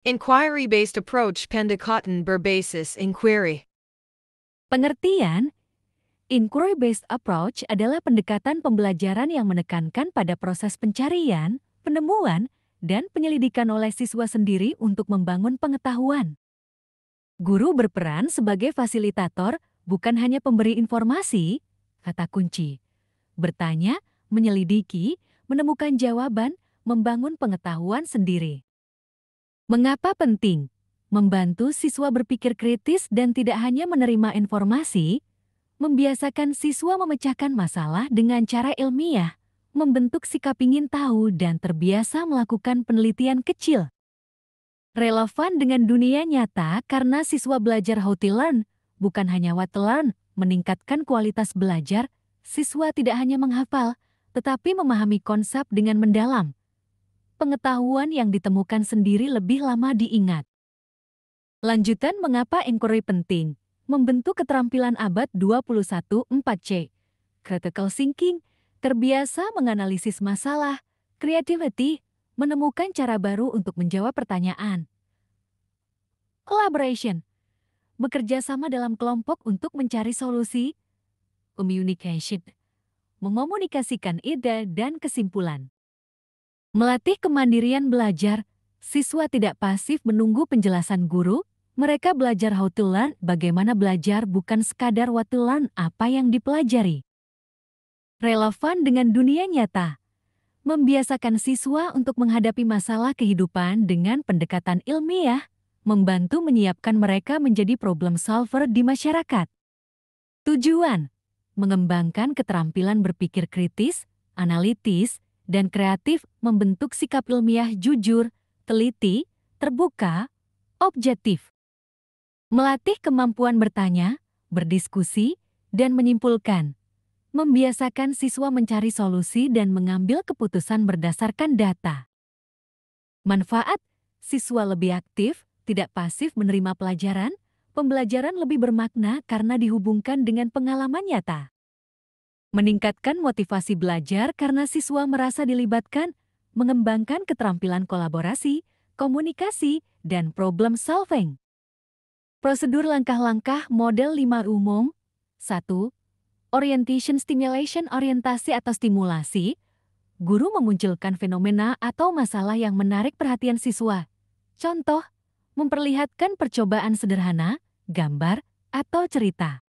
Inquiry-based approach pendekatan berbasis inquiry. Pengertian, inquiry-based approach adalah pendekatan pembelajaran yang menekankan pada proses pencarian, penemuan, dan penyelidikan oleh siswa sendiri untuk membangun pengetahuan. Guru berperan sebagai fasilitator, bukan hanya pemberi informasi, kata kunci. Bertanya, menyelidiki, menemukan jawaban, membangun pengetahuan sendiri. Mengapa penting? Membantu siswa berpikir kritis dan tidak hanya menerima informasi, membiasakan siswa memecahkan masalah dengan cara ilmiah, membentuk sikap ingin tahu dan terbiasa melakukan penelitian kecil. Relevan dengan dunia nyata karena siswa belajar how to learn, bukan hanya what to learn, meningkatkan kualitas belajar, siswa tidak hanya menghafal, tetapi memahami konsep dengan mendalam. Pengetahuan yang ditemukan sendiri lebih lama diingat. Lanjutan mengapa inquiry penting? Membentuk keterampilan abad 21 4C. Critical thinking, terbiasa menganalisis masalah, creativity, menemukan cara baru untuk menjawab pertanyaan. Collaboration, bekerja sama dalam kelompok untuk mencari solusi. Communication, mengomunikasikan ide dan kesimpulan. Melatih kemandirian belajar, siswa tidak pasif menunggu penjelasan guru, mereka belajar how to learn, bagaimana belajar bukan sekadar what to learn apa yang dipelajari. Relevan dengan dunia nyata, membiasakan siswa untuk menghadapi masalah kehidupan dengan pendekatan ilmiah, membantu menyiapkan mereka menjadi problem solver di masyarakat. Tujuan, mengembangkan keterampilan berpikir kritis, analitis, dan kreatif, membentuk sikap ilmiah jujur, teliti, terbuka, objektif. Melatih kemampuan bertanya, berdiskusi, dan menyimpulkan. Membiasakan siswa mencari solusi dan mengambil keputusan berdasarkan data. Manfaat, siswa lebih aktif, tidak pasif menerima pelajaran, pembelajaran lebih bermakna karena dihubungkan dengan pengalaman nyata. Meningkatkan motivasi belajar karena siswa merasa dilibatkan, mengembangkan keterampilan kolaborasi, komunikasi, dan problem solving. Prosedur langkah-langkah model 5 umum. 1. Orientation stimulation, orientasi atau stimulasi. Guru memunculkan fenomena atau masalah yang menarik perhatian siswa. Contoh, memperlihatkan percobaan sederhana, gambar, atau cerita.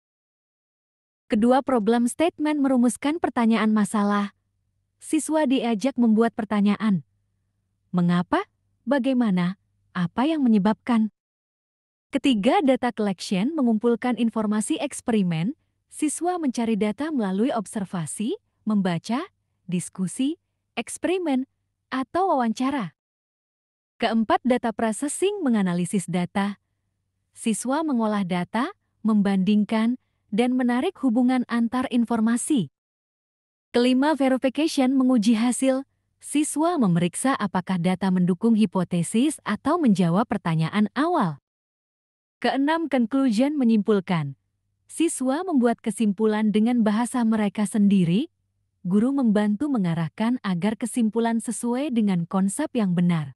Kedua, problem statement, merumuskan pertanyaan masalah. Siswa diajak membuat pertanyaan. Mengapa? Bagaimana? Apa yang menyebabkan? Ketiga, data collection, mengumpulkan informasi eksperimen. Siswa mencari data melalui observasi, membaca, diskusi, eksperimen, atau wawancara. Keempat, data processing, menganalisis data. Siswa mengolah data, membandingkan, dan menarik hubungan antar informasi. Kelima, verification, menguji hasil. Siswa memeriksa apakah data mendukung hipotesis atau menjawab pertanyaan awal. Keenam, conclusion, menyimpulkan. Siswa membuat kesimpulan dengan bahasa mereka sendiri. Guru membantu mengarahkan agar kesimpulan sesuai dengan konsep yang benar.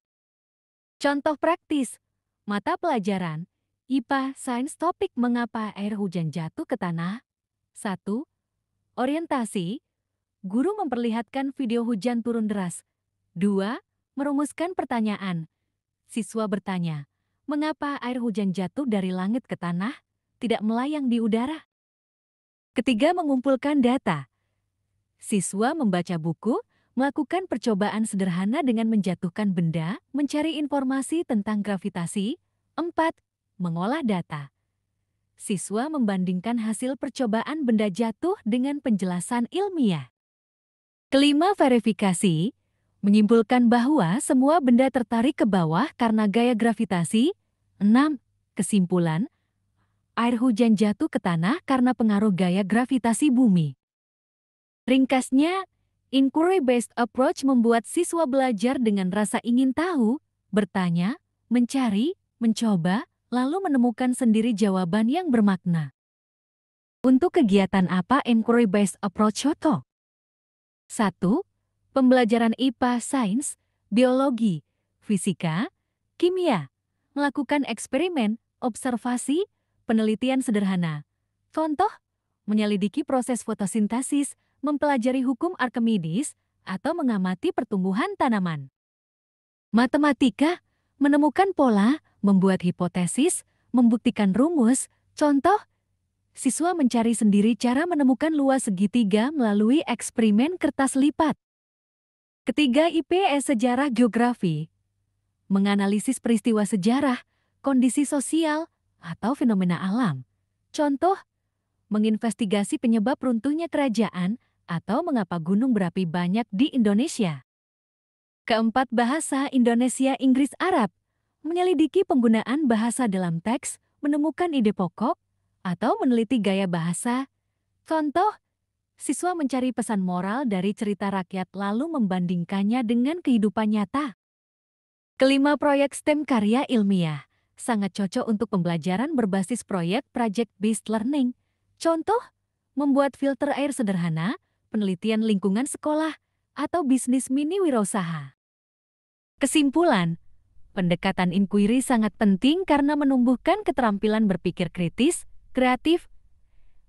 Contoh praktis, mata pelajaran IPA Sains, topik mengapa air hujan jatuh ke tanah. 1. Orientasi, guru memperlihatkan video hujan turun deras. 2. Merumuskan pertanyaan. Siswa bertanya, mengapa air hujan jatuh dari langit ke tanah, tidak melayang di udara? Ketiga, mengumpulkan data. Siswa membaca buku, melakukan percobaan sederhana dengan menjatuhkan benda, mencari informasi tentang gravitasi. 4. Mengolah data. Siswa membandingkan hasil percobaan benda jatuh dengan penjelasan ilmiah. Kelima, verifikasi, menyimpulkan bahwa semua benda tertarik ke bawah karena gaya gravitasi. 6. Kesimpulan, air hujan jatuh ke tanah karena pengaruh gaya gravitasi bumi. Ringkasnya, inquiry-based approach membuat siswa belajar dengan rasa ingin tahu, bertanya, mencari, mencoba, lalu menemukan sendiri jawaban yang bermakna. Untuk kegiatan apa inquiry-based approach cocok? 1. Pembelajaran IPA Sains, Biologi, Fisika, Kimia, melakukan eksperimen, observasi, penelitian sederhana. Contoh, menyelidiki proses fotosintesis, mempelajari hukum Archimedes, atau mengamati pertumbuhan tanaman. Matematika, menemukan pola, membuat hipotesis, membuktikan rumus. Contoh, siswa mencari sendiri cara menemukan luas segitiga melalui eksperimen kertas lipat. Ketiga, IPS Sejarah Geografi, menganalisis peristiwa sejarah, kondisi sosial, atau fenomena alam. Contoh, menginvestigasi penyebab runtuhnya kerajaan atau mengapa gunung berapi banyak di Indonesia. Keempat, bahasa Indonesia Inggris Arab, menyelidiki penggunaan bahasa dalam teks, menemukan ide pokok, atau meneliti gaya bahasa. Contoh, siswa mencari pesan moral dari cerita rakyat lalu membandingkannya dengan kehidupan nyata. Kelima, proyek STEM karya ilmiah, sangat cocok untuk pembelajaran berbasis proyek project-based learning. Contoh, membuat filter air sederhana, penelitian lingkungan sekolah, atau bisnis mini wirausaha. Kesimpulan, pendekatan inquiry sangat penting karena menumbuhkan keterampilan berpikir kritis, kreatif,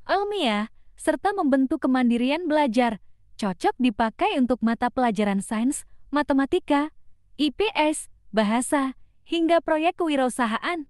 ilmiah, serta membentuk kemandirian belajar. Cocok dipakai untuk mata pelajaran sains, matematika, IPS, bahasa, hingga proyek kewirausahaan.